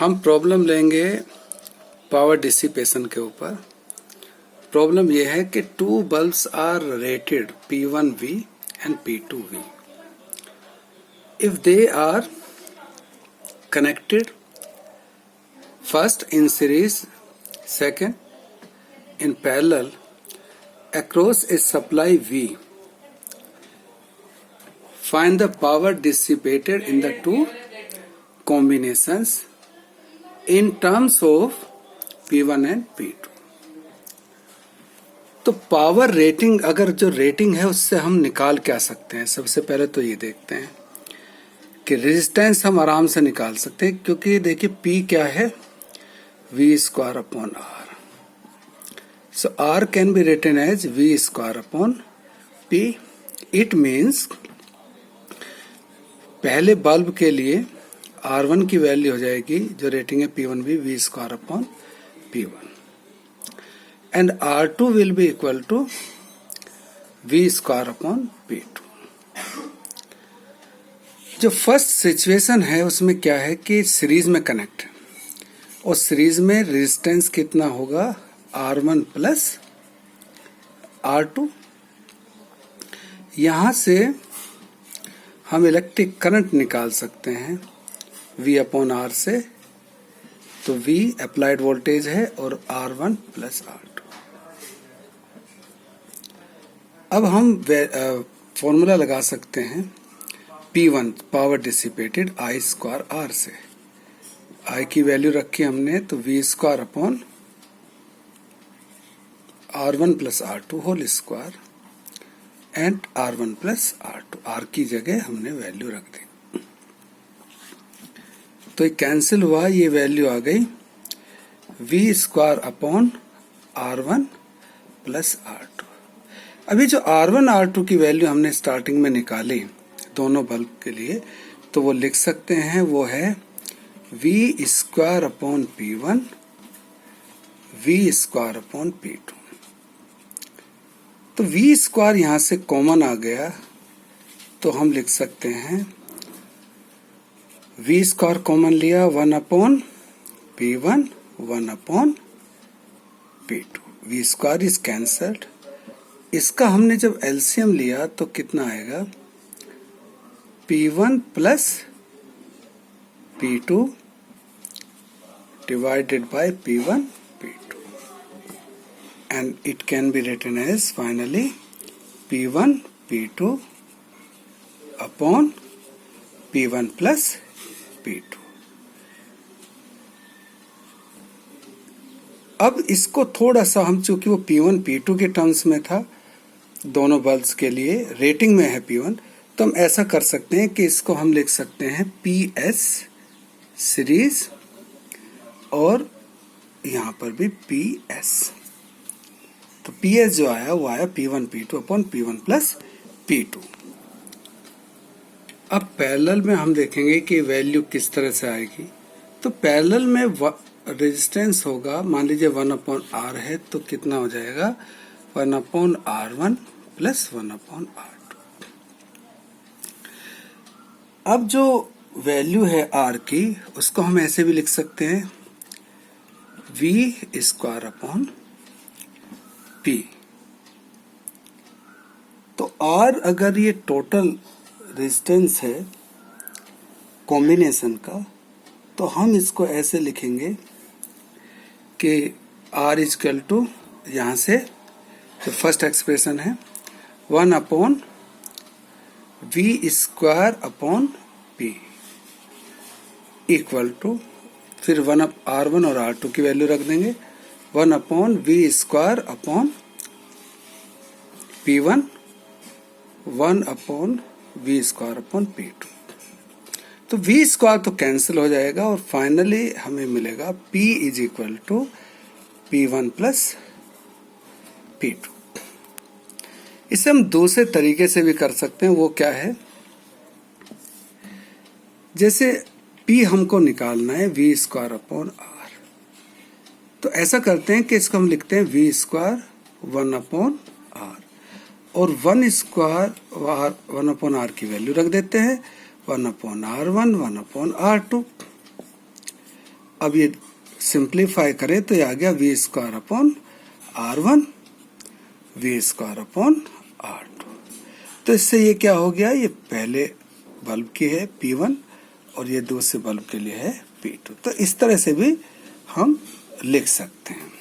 हम प्रॉब्लम लेंगे power dissipation के ऊपर। प्रॉब्लम यह है कि two bulbs are rated P1V and P2V। If they are connected first in series, second in parallel across a supply V, find the power dissipated in the two combinations in terms of P1 and P2। तो power rating, अगर जो rating है उससे हम निकाल क्या सकते हैं। सबसे पहले तो ये देखते हैं कि रेजिस्टेंस हम आराम से निकाल सकते हैं, क्योंकि देखिए P क्या है, V²/R। So R can be written as V²/P। It means पहले बल्ब के लिए R1 की वैल्यू हो जाएगी, जो रेटिंग है P1V, V²/P1 and R2 will be equal to V²/P2। जो फर्स्ट सिचुएशन है उसमें क्या है कि सीरीज में कनेक्ट है और सीरीज में रेजिस्टेंस कितना होगा, R1 प्लस R2। यहां से हम इलेक्ट्रिक करंट निकाल सकते हैं V/R से। तो V अप्लाइड वोल्टेज है और R1 प्लस R2। अब हम फॉर्मूला लगा सकते हैं P1 पावर डिसिपेटेड I² से। I की वैल्यू रखी हमने, तो V² R1 plus R2 whole square and R1 plus R2। R की जगह हमने वैल्यू रख दी, तो ये कैंसिल हुआ, ये वैल्यू आ गई V² R1 प्लस R2। अभी जो R1 R2 की वैल्यू हमने स्टार्टिंग में निकाली दोनों बल्ब के लिए, तो वो लिख सकते हैं, वो है V²/P1 V²/P2। तो V² यहां से कॉमन आ गया, तो हम लिख सकते हैं V² कॉमन लिया 1/P1 1/P2। V² is cancelled. इसका हमने जब एलसीएम लिया तो कितना आएगा, P1 plus P2 divided by P1 P2 and it can be written as finally P1 P2 upon P1 plus P2। अब इसको थोड़ा सा हम, चूंकि वो P1 P2 के टर्म्स में था, दोनों बल्ब्स के लिए रेटिंग में है P1, तो हम ऐसा कर सकते हैं कि इसको हम लिख सकते हैं PS सीरीज और यहां पर भी PS। तो PS जो आया वो आया P1 P2 upon P1 plus P2। अब पैरेलल में हम देखेंगे कि वैल्यू किस तरह से आएगी। तो पैरेलल में रेजिस्टेंस होगा, मान लीजिए 1/R है, तो कितना हो जाएगा 1/R1 प्लस 1/R2। अब जो वैल्यू है R की, उसको हम ऐसे भी लिख सकते हैं V²/P। तो R अगर ये टोटल रेजिस्टेंस है कॉम्बिनेशन का, तो हम इसको ऐसे लिखेंगे कि R इक्वल टू, यहां से जो फर्स्ट एक्सप्रेशन है 1/V²/P इक्वल टू, फिर R1 और R2 की वैल्यू रख देंगे 1/V²/P1 1/V²/P2। तो V² तो कैंसिल हो जाएगा और फाइनली हमें मिलेगा P is equal to P1 plus P2। इसे हम दूसरे तरीके से भी कर सकते हैं। वो क्या है, जैसे P हमको निकालना है V²/R, तो ऐसा करते हैं कि इसको हम लिखते हैं V² 1/R और 1² की वैल्यू रख देते हैं 1/R1 1/R2। अब ये सिंप्लीफाई करें तो ये आ गया V square upon R1 V square upon R2। तो इससे ये क्या हो गया, ये पहले बल्ब की है P1 और ये दूसरे बल्ब के लिए है P2। तो इस तरह से भी हम लिख सकते हैं।